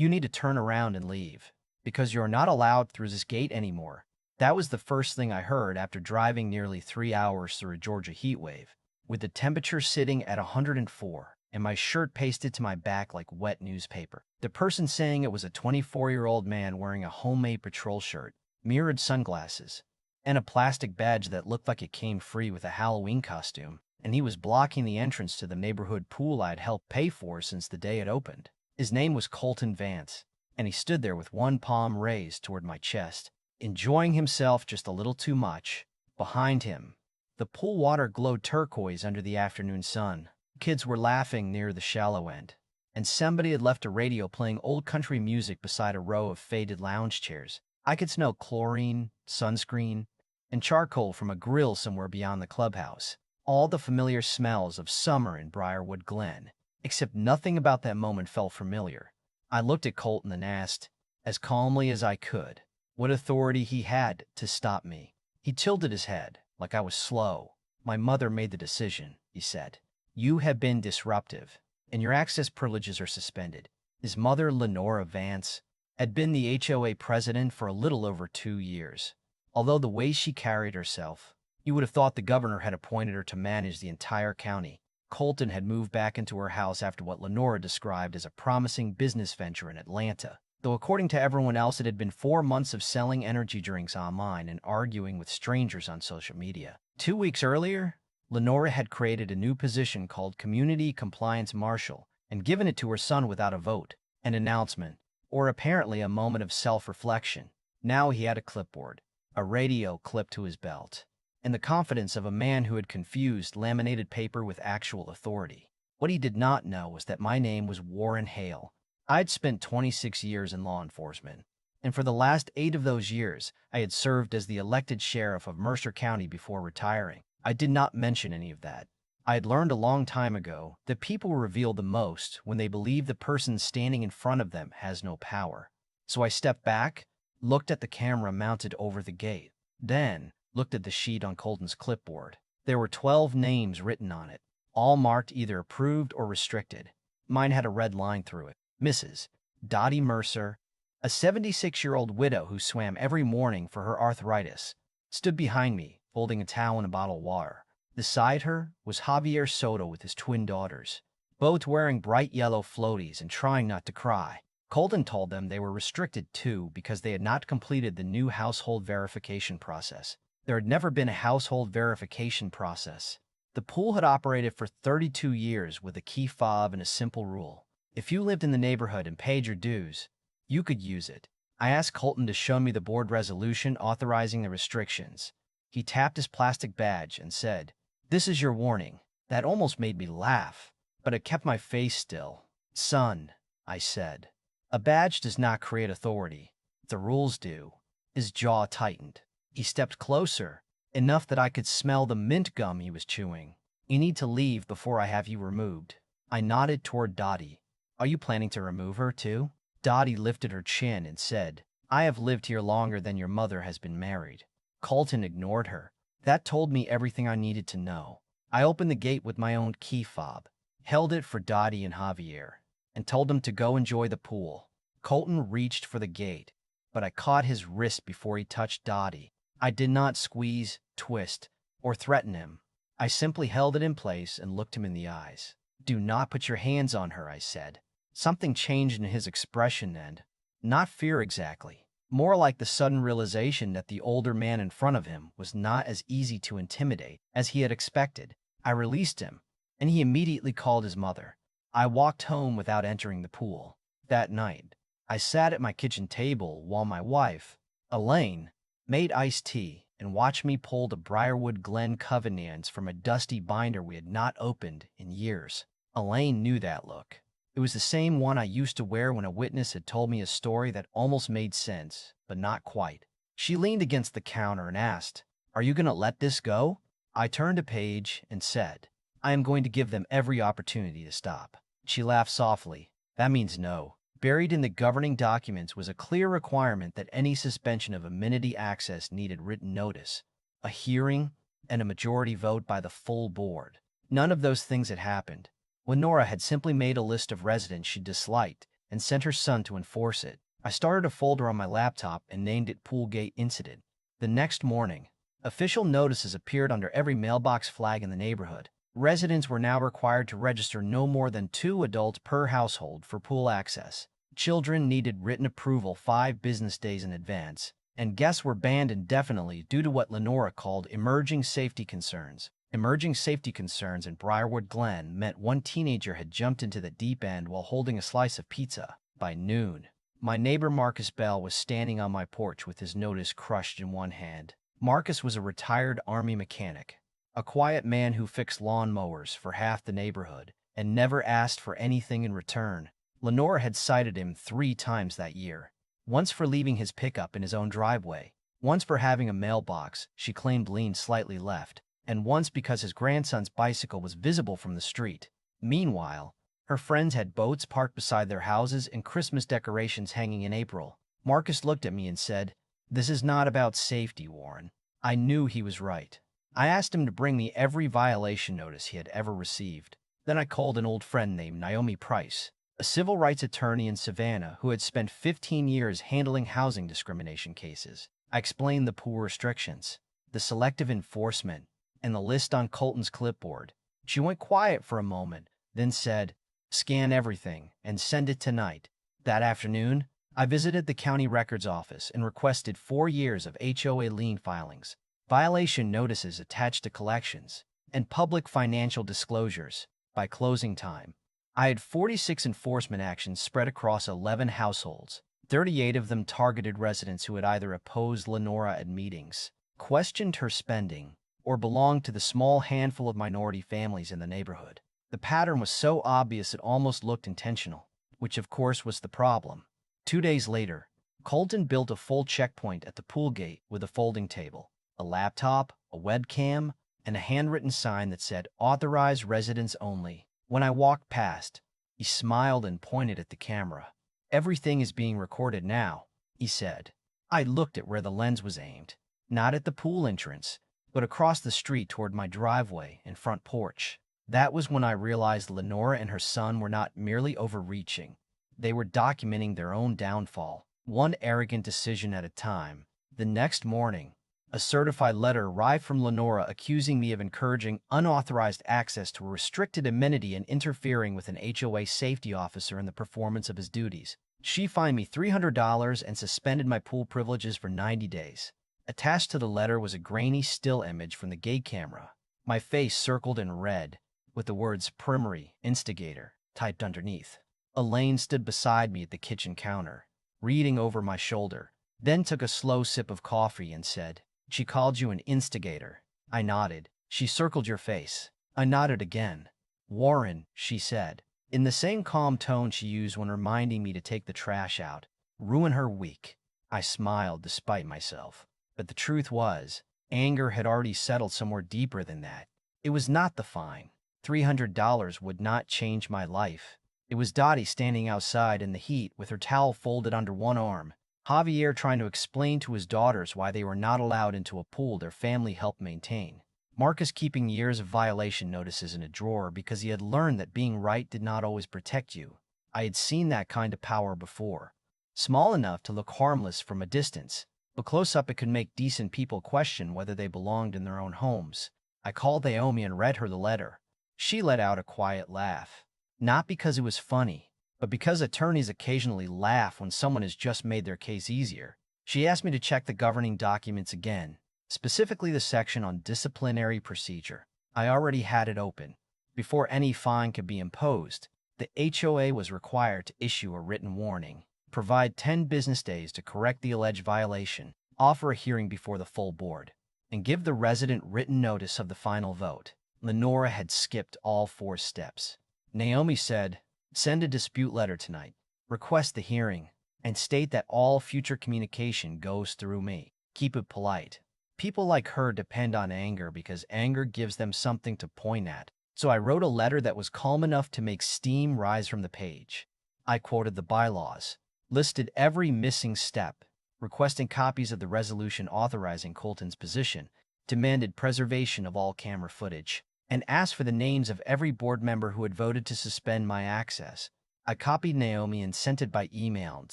You need to turn around and leave, because you're not allowed through this gate anymore. That was the first thing I heard after driving nearly 3 hours through a Georgia heat wave, with the temperature sitting at 104 and my shirt pasted to my back like wet newspaper. The person saying it was a 24-year-old man wearing a homemade patrol shirt, mirrored sunglasses, and a plastic badge that looked like it came free with a Halloween costume, and he was blocking the entrance to the neighborhood pool I'd helped pay for since the day it opened. His name was Colton Vance, and he stood there with one palm raised toward my chest, enjoying himself just a little too much. Behind him, the pool water glowed turquoise under the afternoon sun. Kids were laughing near the shallow end, and somebody had left a radio playing old country music beside a row of faded lounge chairs. I could smell chlorine, sunscreen, and charcoal from a grill somewhere beyond the clubhouse. All the familiar smells of summer in Briarwood Glen, except nothing about that moment felt familiar. I looked at Colton and asked, as calmly as I could, what authority he had to stop me. He tilted his head, like I was slow. My mother made the decision, he said. You have been disruptive, and your access privileges are suspended. His mother, Lenora Vance, had been the HOA president for a little over 2 years. Although the way she carried herself, you would have thought the governor had appointed her to manage the entire county. Colton had moved back into her house after what Lenora described as a promising business venture in Atlanta, though according to everyone else it had been 4 months of selling energy drinks online and arguing with strangers on social media. 2 weeks earlier, Lenora had created a new position called Community Compliance Marshal and given it to her son without a vote, an announcement, or apparently a moment of self-reflection. Now he had a clipboard, a radio clipped to his belt, and the confidence of a man who had confused laminated paper with actual authority. What he did not know was that my name was Warren Hale. I'd spent 26 years in law enforcement, and for the last 8 of those years, I had served as the elected sheriff of Mercer County before retiring. I did not mention any of that. I had learned a long time ago that people reveal the most when they believe the person standing in front of them has no power. So I stepped back, looked at the camera mounted over the gate, then looked at the sheet on Colton's clipboard. There were 12 names written on it, all marked either approved or restricted. Mine had a red line through it. Mrs. Dottie Mercer, a 76-year-old widow who swam every morning for her arthritis, stood behind me, holding a towel and a bottle of water. Beside her was Javier Soto with his twin daughters, both wearing bright yellow floaties and trying not to cry. Colton told them they were restricted too because they had not completed the new household verification process. There had never been a household verification process. The pool had operated for 32 years with a key fob and a simple rule. If you lived in the neighborhood and paid your dues, you could use it. I asked Colton to show me the board resolution authorizing the restrictions. He tapped his plastic badge and said, "This is your warning." That almost made me laugh, but it kept my face still. "Son," I said, "a badge does not create authority. The rules do." His jaw tightened. He stepped closer, enough that I could smell the mint gum he was chewing. "You need to leave before I have you removed." I nodded toward Dottie. "Are you planning to remove her, too?" Dottie lifted her chin and said, "I have lived here longer than your mother has been married." Colton ignored her. That told me everything I needed to know. I opened the gate with my own key fob, held it for Dottie and Javier, and told them to go enjoy the pool. Colton reached for the gate, but I caught his wrist before he touched Dottie. I did not squeeze, twist, or threaten him. I simply held it in place and looked him in the eyes. "Do not put your hands on her," I said. Something changed in his expression and, not fear exactly, more like the sudden realization that the older man in front of him was not as easy to intimidate as he had expected. I released him, and he immediately called his mother. I walked home without entering the pool. That night, I sat at my kitchen table while my wife, Elaine, made iced tea and watched me pull the Briarwood Glen Covenants from a dusty binder we had not opened in years. Elaine knew that look. It was the same one I used to wear when a witness had told me a story that almost made sense, but not quite. She leaned against the counter and asked, "Are you going to let this go?" I turned a page and said, "I am going to give them every opportunity to stop." She laughed softly. "That means no." Buried in the governing documents was a clear requirement that any suspension of amenity access needed written notice, a hearing, and a majority vote by the full board. None of those things had happened. Lenora had simply made a list of residents she disliked and sent her son to enforce it. I started a folder on my laptop and named it Poolgate Incident. The next morning, official notices appeared under every mailbox flag in the neighborhood. Residents were now required to register no more than 2 adults per household for pool access. Children needed written approval 5 business days in advance, and guests were banned indefinitely due to what Lenora called emerging safety concerns. Emerging safety concerns in Briarwood Glen meant one teenager had jumped into the deep end while holding a slice of pizza. By noon, my neighbor Marcus Bell was standing on my porch with his notice crushed in one hand. Marcus was a retired Army mechanic, a quiet man who fixed lawn mowers for half the neighborhood and never asked for anything in return. Lenora had cited him 3 times that year, once for leaving his pickup in his own driveway, once for having a mailbox she claimed leaned slightly left, and once because his grandson's bicycle was visible from the street. Meanwhile, her friends had boats parked beside their houses and Christmas decorations hanging in April. Marcus looked at me and said, "This is not about safety, Warren." I knew he was right. I asked him to bring me every violation notice he had ever received. Then I called an old friend named Naomi Price, a civil rights attorney in Savannah who had spent 15 years handling housing discrimination cases. I explained the pool restrictions, the selective enforcement, and the list on Colton's clipboard. She went quiet for a moment, then said, "Scan everything and send it tonight." That afternoon, I visited the county records office and requested 4 years of HOA lien filings, violation notices attached to collections, and public financial disclosures. By closing time, I had 46 enforcement actions spread across 11 households. 38 of them targeted residents who had either opposed Lenora at meetings, questioned her spending, or belonged to the small handful of minority families in the neighborhood. The pattern was so obvious it almost looked intentional, which of course was the problem. 2 days later, Colton built a full checkpoint at the pool gate with a folding table, a laptop, a webcam, and a handwritten sign that said, "Authorized residents only." When I walked past, he smiled and pointed at the camera. "Everything is being recorded now," he said. I looked at where the lens was aimed, not at the pool entrance, but across the street toward my driveway and front porch. That was when I realized Lenora and her son were not merely overreaching. They were documenting their own downfall, one arrogant decision at a time. The next morning, a certified letter arrived from Lenora accusing me of encouraging unauthorized access to a restricted amenity and interfering with an HOA safety officer in the performance of his duties. She fined me $300 and suspended my pool privileges for 90 days. Attached to the letter was a grainy still image from the gate camera, my face circled in red, with the words "Primary Instigator" typed underneath. Elaine stood beside me at the kitchen counter, reading over my shoulder, then took a slow sip of coffee and said, "She called you an instigator." I nodded. "She circled your face." I nodded again. "Warren," she said, in the same calm tone she used when reminding me to take the trash out. "Ruin her week." I smiled despite myself. But the truth was, anger had already settled somewhere deeper than that. It was not the fine. $300 would not change my life. It was Dottie standing outside in the heat with her towel folded under one arm, Javier trying to explain to his daughters why they were not allowed into a pool their family helped maintain, Marcus keeping years of violation notices in a drawer because he had learned that being right did not always protect you. I had seen that kind of power before. Small enough to look harmless from a distance, but close up it could make decent people question whether they belonged in their own homes. I called Naomi and read her the letter. She let out a quiet laugh. Not because it was funny, but because attorneys occasionally laugh when someone has just made their case easier. She asked me to check the governing documents again, specifically the section on disciplinary procedure. I already had it open. Before any fine could be imposed, the HOA was required to issue a written warning, provide 10 business days to correct the alleged violation, offer a hearing before the full board, and give the resident written notice of the final vote. Lenora had skipped all 4 steps. Naomi said, "Send a dispute letter tonight, request the hearing, and state that all future communication goes through me. Keep it polite." People like her depend on anger because anger gives them something to point at. So I wrote a letter that was calm enough to make steam rise from the page. I quoted the bylaws, listed every missing step, requesting copies of the resolution authorizing Colton's position, demanded preservation of all camera footage, and asked for the names of every board member who had voted to suspend my access. I copied Naomi and sent it by email and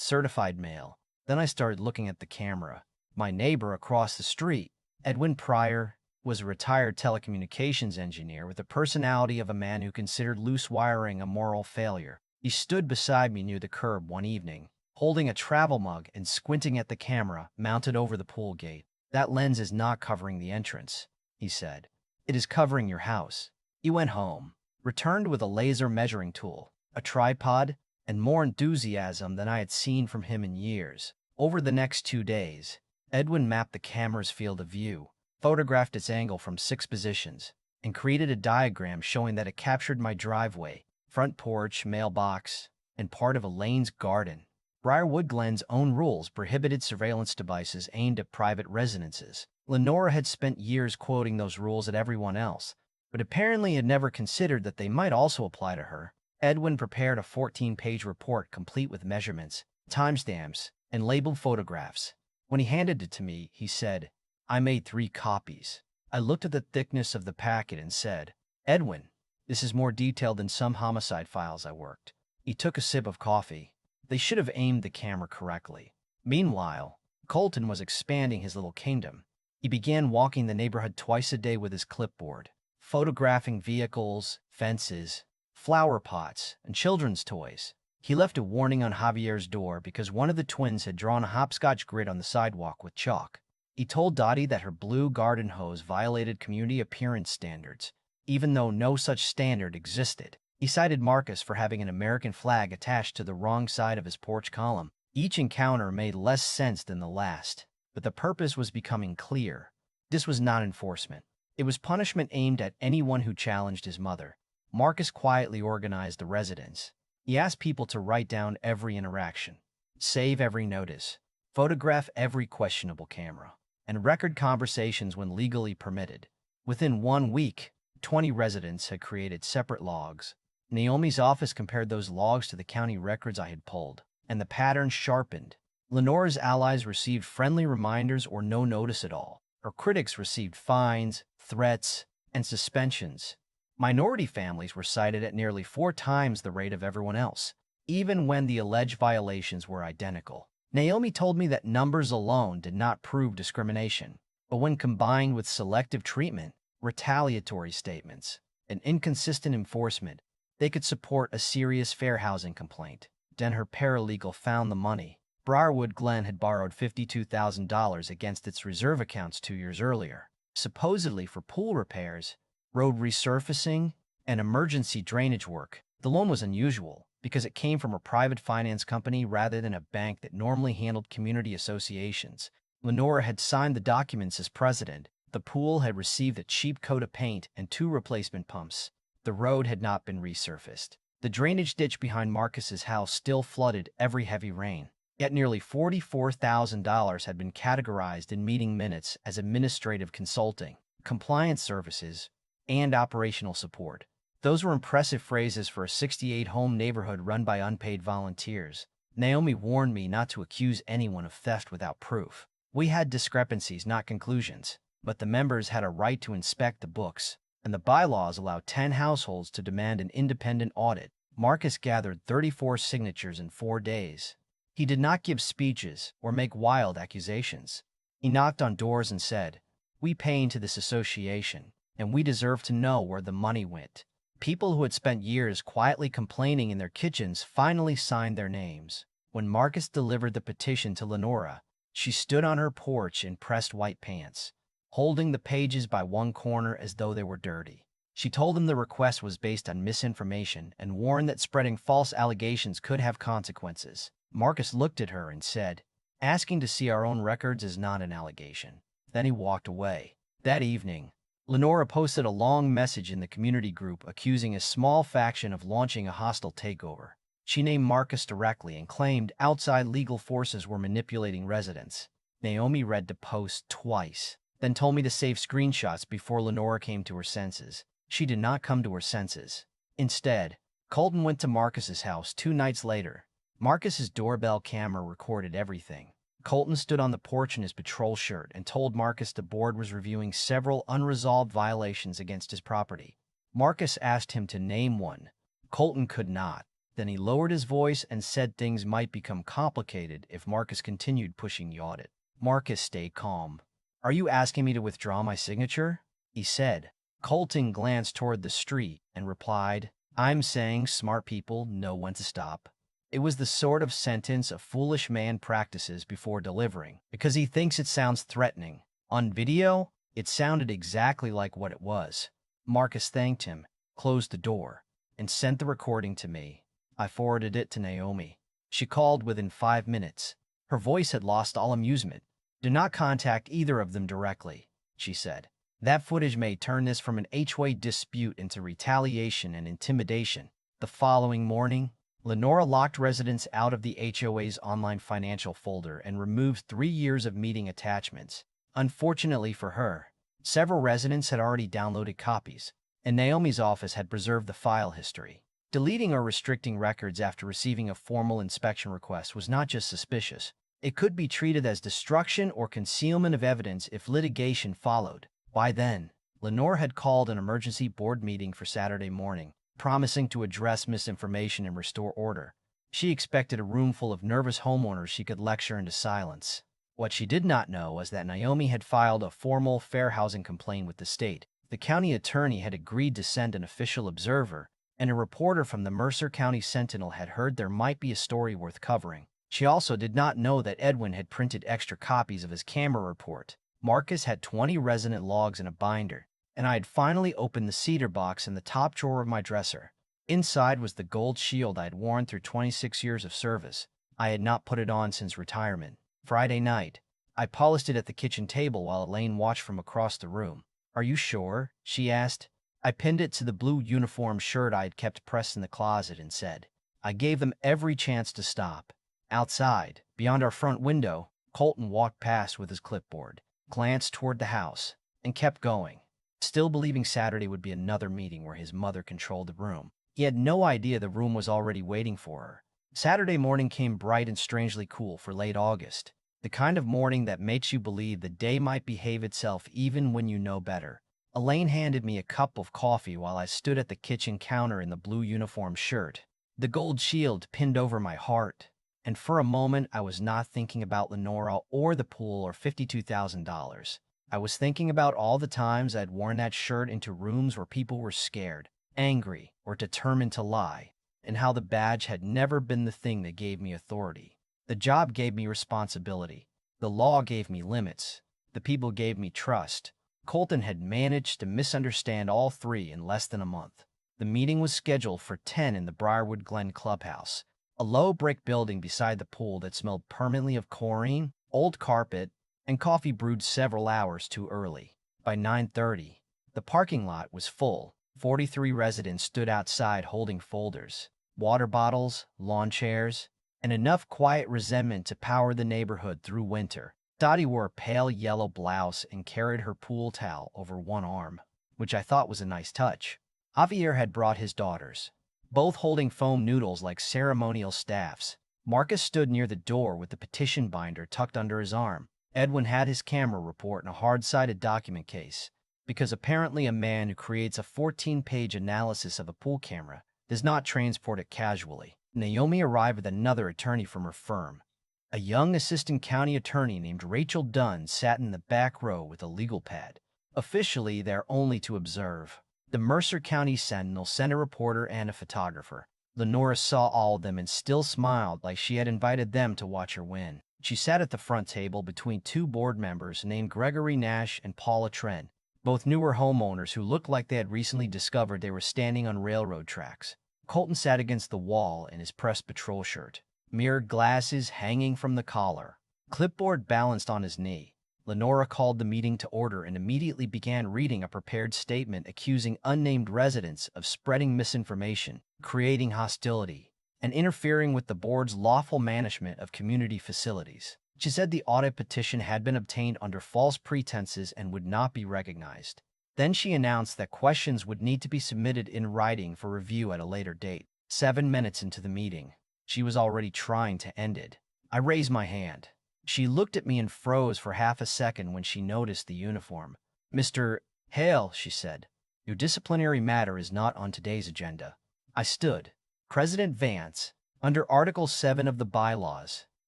certified mail. Then I started looking at the camera. My neighbor across the street, Edwin Pryor, was a retired telecommunications engineer with the personality of a man who considered loose wiring a moral failure. He stood beside me near the curb one evening, holding a travel mug and squinting at the camera mounted over the pool gate. "That lens is not covering the entrance," he said. "It is covering your house." He went home, returned with a laser measuring tool, a tripod, and more enthusiasm than I had seen from him in years. Over the next 2 days, Edwin mapped the camera's field of view, photographed its angle from 6 positions, and created a diagram showing that it captured my driveway, front porch, mailbox, and part of Elaine's garden. Briarwood Glen's own rules prohibited surveillance devices aimed at private residences. Lenora had spent years quoting those rules at everyone else, but apparently had never considered that they might also apply to her. Edwin prepared a 14-page report complete with measurements, timestamps, and labeled photographs. When he handed it to me, he said, "I made 3 copies." I looked at the thickness of the packet and said, "Edwin, this is more detailed than some homicide files I worked." He took a sip of coffee. They should have aimed the camera correctly. Meanwhile, Colton was expanding his little kingdom. He began walking the neighborhood twice a day with his clipboard, photographing vehicles, fences, flower pots, and children's toys. He left a warning on Javier's door because one of the twins had drawn a hopscotch grid on the sidewalk with chalk. He told Dottie that her blue garden hose violated community appearance standards, even though no such standard existed. He cited Marcus for having an American flag attached to the wrong side of his porch column. Each encounter made less sense than the last, but the purpose was becoming clear. This was not enforcement. It was punishment aimed at anyone who challenged his mother. Marcus quietly organized the residents. He asked people to write down every interaction, save every notice, photograph every questionable camera, and record conversations when legally permitted. Within 1 week, 20 residents had created separate logs. Naomi's office compared those logs to the county records I had pulled, and the pattern sharpened. Lenora's allies received friendly reminders or no notice at all. Her critics received fines, threats, and suspensions. Minority families were cited at nearly 4 times the rate of everyone else, even when the alleged violations were identical. Naomi told me that numbers alone did not prove discrimination, but when combined with selective treatment, retaliatory statements, and inconsistent enforcement, they could support a serious fair housing complaint. Then her paralegal found the money. Briarwood Glen had borrowed $52,000 against its reserve accounts 2 years earlier, supposedly for pool repairs, road resurfacing, and emergency drainage work. The loan was unusual because it came from a private finance company rather than a bank that normally handled community associations. Lenora had signed the documents as president. The pool had received a cheap coat of paint and 2 replacement pumps. The road had not been resurfaced. The drainage ditch behind Marcus's house still flooded every heavy rain. Yet nearly $44,000 had been categorized in meeting minutes as administrative consulting, compliance services, and operational support. Those were impressive phrases for a 68-home neighborhood run by unpaid volunteers. Naomi warned me not to accuse anyone of theft without proof. We had discrepancies, not conclusions, but the members had a right to inspect the books, and the bylaws allow 10 households to demand an independent audit. Marcus gathered 34 signatures in 4 days. He did not give speeches or make wild accusations. He knocked on doors and said, "We pay into this association, and we deserve to know where the money went." People who had spent years quietly complaining in their kitchens finally signed their names. When Marcus delivered the petition to Lenora, she stood on her porch in pressed white pants, holding the pages by one corner as though they were dirty. She told him the request was based on misinformation and warned that spreading false allegations could have consequences. Marcus looked at her and said, "Asking to see our own records is not an allegation." Then he walked away. That evening, Lenora posted a long message in the community group accusing a small faction of launching a hostile takeover. She named Marcus directly and claimed outside legal forces were manipulating residents. Naomi read the post twice, then told me to save screenshots before Lenora came to her senses. She did not come to her senses. Instead, Colton went to Marcus's house 2 nights later. Marcus's doorbell camera recorded everything. Colton stood on the porch in his patrol shirt and told Marcus the board was reviewing several unresolved violations against his property. Marcus asked him to name one. Colton could not. Then he lowered his voice and said things might become complicated if Marcus continued pushing the audit. Marcus stayed calm. "Are you asking me to withdraw my signature?" he said. Colton glanced toward the street and replied, "I'm saying smart people know when to stop." It was the sort of sentence a foolish man practices before delivering, because he thinks it sounds threatening. On video, it sounded exactly like what it was. Marcus thanked him, closed the door, and sent the recording to me. I forwarded it to Naomi. She called within 5 minutes. Her voice had lost all amusement. "Do not contact either of them directly," she said. "That footage may turn this from an HOA dispute into retaliation and intimidation." The following morning, Lenora locked residents out of the HOA's online financial folder and removed 3 years of meeting attachments. Unfortunately for her, several residents had already downloaded copies, and Naomi's office had preserved the file history. Deleting or restricting records after receiving a formal inspection request was not just suspicious. It could be treated as destruction or concealment of evidence if litigation followed. By then, Lenore had called an emergency board meeting for Saturday morning, promising to address misinformation and restore order. She expected a room full of nervous homeowners she could lecture into silence. What she did not know was that Naomi had filed a formal fair housing complaint with the state. The county attorney had agreed to send an official observer, and a reporter from the Mercer County Sentinel had heard there might be a story worth covering. She also did not know that Edwin had printed extra copies of his camera report. Marcus had 20 resident logs in a binder, and I had finally opened the cedar box in the top drawer of my dresser. Inside was the gold shield I had worn through 26 years of service. I had not put it on since retirement. Friday night, I polished it at the kitchen table while Elaine watched from across the room. "Are you sure?" she asked. I pinned it to the blue uniform shirt I had kept pressed in the closet and said, "I gave them every chance to stop." Outside, beyond our front window, Colton walked past with his clipboard, glanced toward the house, and kept going, still believing Saturday would be another meeting where his mother controlled the room. He had no idea the room was already waiting for her. Saturday morning came bright and strangely cool for late August, the kind of morning that makes you believe the day might behave itself even when you know better. Elaine handed me a cup of coffee while I stood at the kitchen counter in the blue uniform shirt, the gold shield pinned over my heart, and for a moment I was not thinking about Lenora or the pool or $52,000. I was thinking about all the times I'd worn that shirt into rooms where people were scared, angry, or determined to lie, and how the badge had never been the thing that gave me authority. The job gave me responsibility. The law gave me limits. The people gave me trust. Colton had managed to misunderstand all three in less than a month. The meeting was scheduled for 10 in the Briarwood Glen clubhouse, a low brick building beside the pool that smelled permanently of chlorine, old carpet, and coffee brewed several hours too early. By 9:30, the parking lot was full. 43 residents stood outside holding folders, water bottles, lawn chairs, and enough quiet resentment to power the neighborhood through winter. Dottie wore a pale yellow blouse and carried her pool towel over one arm, which I thought was a nice touch. Javier had brought his daughters, both holding foam noodles like ceremonial staffs. Marcus stood near the door with the petition binder tucked under his arm. Edwin had his camera report in a hard-sided document case, because apparently a man who creates a 14-page analysis of a pool camera does not transport it casually. Naomi arrived with another attorney from her firm. A young assistant county attorney named Rachel Dunn sat in the back row with a legal pad, officially there only to observe. The Mercer County Sentinel sent a reporter and a photographer. Lenora saw all of them and still smiled like she had invited them to watch her win. She sat at the front table between two board members named Gregory Nash and Paula Trent, both newer homeowners who looked like they had recently discovered they were standing on railroad tracks. Colton sat against the wall in his press patrol shirt, mirrored glasses hanging from the collar, clipboard balanced on his knee. Lenora called the meeting to order and immediately began reading a prepared statement accusing unnamed residents of spreading misinformation, creating hostility, and interfering with the board's lawful management of community facilities. She said the audit petition had been obtained under false pretenses and would not be recognized. Then she announced that questions would need to be submitted in writing for review at a later date. 7 minutes into the meeting, she was already trying to end it. I raised my hand. She looked at me and froze for half a second when she noticed the uniform. "Mr. Hale," she said, "your disciplinary matter is not on today's agenda." I stood, President Vance, under Article 7 of the bylaws,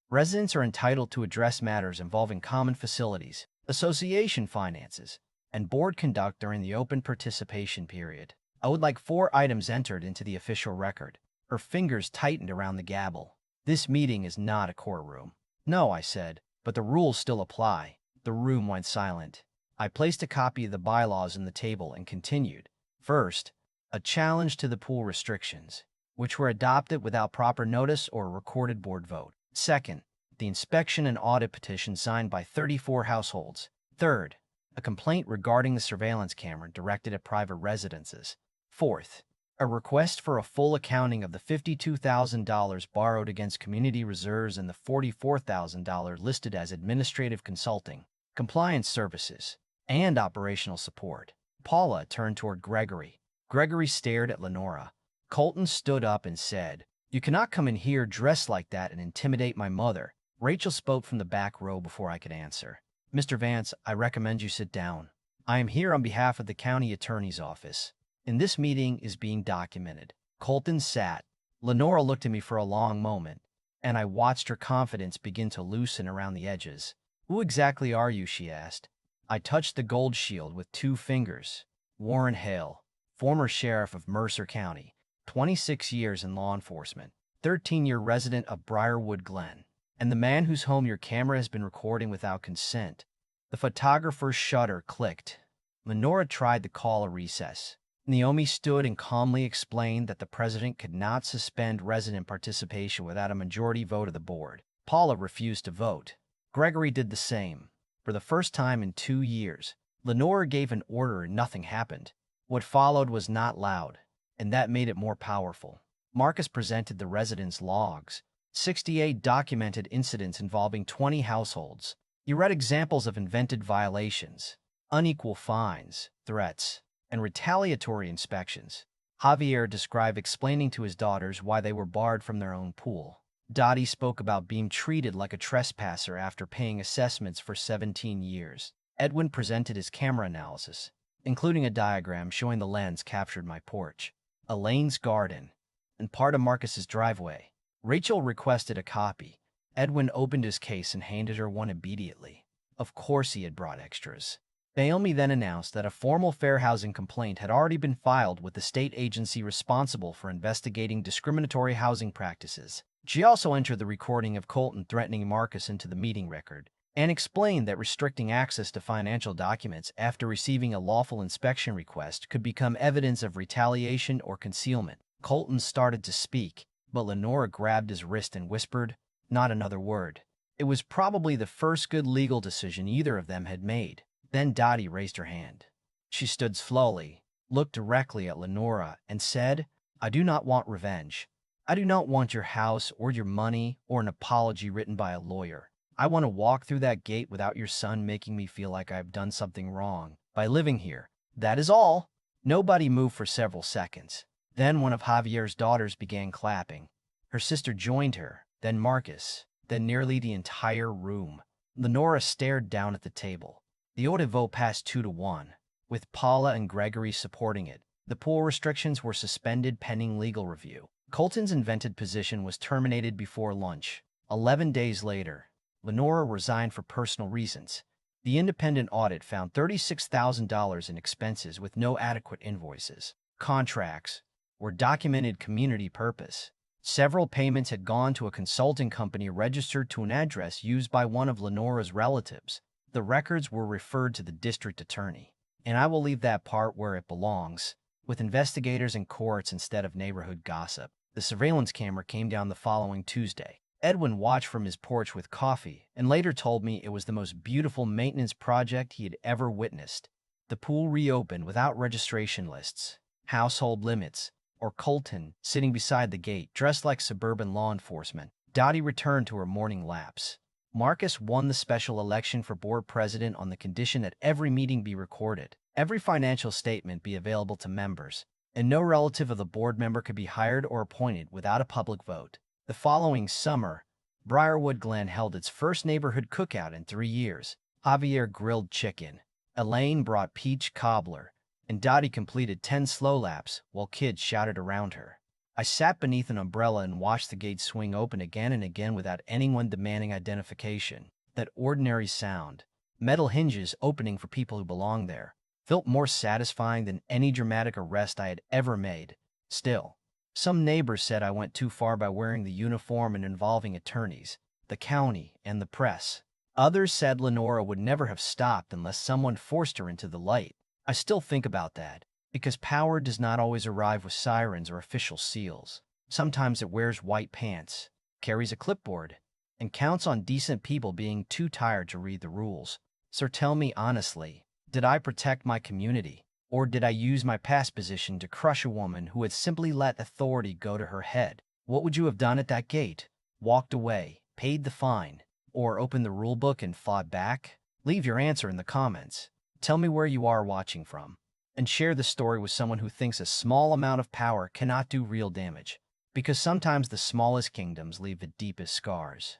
residents are entitled to address matters involving common facilities, association finances, and board conduct during the open participation period. I would like 4 items entered into the official record. Her fingers tightened around the gavel. This meeting is not a courtroom. No, I said, but the rules still apply. The room went silent. I placed a copy of the bylaws on the table and continued. First, a challenge to the pool restrictions, which were adopted without proper notice or a recorded board vote. Second, the inspection and audit petition signed by 34 households. Third, a complaint regarding the surveillance camera directed at private residences. Fourth, a request for a full accounting of the $52,000 borrowed against community reserves and the $44,000 listed as administrative consulting, compliance services, and operational support. Paula turned toward Gregory. Gregory stared at Lenora. Colton stood up and said, "You cannot come in here dressed like that and intimidate my mother." Rachel spoke from the back row before I could answer. "Mr. Vance, I recommend you sit down. I am here on behalf of the county attorney's office, and this meeting is being documented." Colton sat. Lenora looked at me for a long moment, and I watched her confidence begin to loosen around the edges. "Who exactly are you?" she asked. I touched the gold shield with 2 fingers. "Warren Hale, former sheriff of Mercer County, 26 years in law enforcement, 13-year resident of Briarwood Glen, and the man whose home your camera has been recording without consent." The photographer's shutter clicked. Lenora tried to call a recess. Naomi stood and calmly explained that the president could not suspend resident participation without a majority vote of the board. Paula refused to vote. Gregory did the same. For the first time in 2 years, Lenora gave an order and nothing happened. What followed was not loud, and that made it more powerful. Marcus presented the residents' logs, 68 documented incidents involving 20 households. He read examples of invented violations, unequal fines, threats, and retaliatory inspections. Javier described explaining to his daughters why they were barred from their own pool. Dottie spoke about being treated like a trespasser after paying assessments for 17 years. Edwin presented his camera analysis, including a diagram showing the lens captured my porch, Elaine's garden, and part of Marcus's driveway. Rachel requested a copy. Edwin opened his case and handed her one immediately. Of course he had brought extras. Naomi then announced that a formal fair housing complaint had already been filed with the state agency responsible for investigating discriminatory housing practices. She also entered the recording of Colton threatening Marcus into the meeting record and explained that restricting access to financial documents after receiving a lawful inspection request could become evidence of retaliation or concealment. Colton started to speak, but Lenora grabbed his wrist and whispered, "Not another word." It was probably the first good legal decision either of them had made. Then Dottie raised her hand. She stood slowly, looked directly at Lenora, and said, "I do not want revenge. I do not want your house or your money or an apology written by a lawyer. I want to walk through that gate without your son making me feel like I have done something wrong by living here. That is all." Nobody moved for several seconds. Then one of Javier's daughters began clapping. Her sister joined her, then Marcus, then nearly the entire room. Lenora stared down at the table. The audit vote passed 2-1, with Paula and Gregory supporting it. The pool restrictions were suspended pending legal review. Colton's invented position was terminated before lunch. 11 days later, Lenora resigned for personal reasons. The independent audit found $36,000 in expenses with no adequate invoices. Contracts were documented community purpose. Several payments had gone to a consulting company registered to an address used by one of Lenora's relatives. The records were referred to the district attorney, and I will leave that part where it belongs, with investigators and courts instead of neighborhood gossip. The surveillance camera came down the following Tuesday. Edwin watched from his porch with coffee and later told me it was the most beautiful maintenance project he had ever witnessed. The pool reopened without registration lists, household limits, or Colton sitting beside the gate dressed like suburban law enforcement. Dottie returned to her morning laps. Marcus won the special election for board president on the condition that every meeting be recorded, every financial statement be available to members, and no relative of the board member could be hired or appointed without a public vote. The following summer, Briarwood Glen held its first neighborhood cookout in 3 years. Javier grilled chicken, Elaine brought peach cobbler, and Dottie completed 10 slow laps while kids shouted around her. I sat beneath an umbrella and watched the gate swing open again and again without anyone demanding identification. That ordinary sound, metal hinges opening for people who belong there, felt more satisfying than any dramatic arrest I had ever made. Still, some neighbors said I went too far by wearing the uniform and involving attorneys, the county, and the press. Others said Lenora would never have stopped unless someone forced her into the light. I still think about that, because power does not always arrive with sirens or official seals. Sometimes it wears white pants, carries a clipboard, and counts on decent people being too tired to read the rules. So tell me honestly, did I protect my community, or did I use my past position to crush a woman who had simply let authority go to her head? What would you have done at that gate? Walked away, paid the fine, or opened the rulebook and fought back? Leave your answer in the comments. Tell me where you are watching from, and share the story with someone who thinks a small amount of power cannot do real damage, because sometimes the smallest kingdoms leave the deepest scars.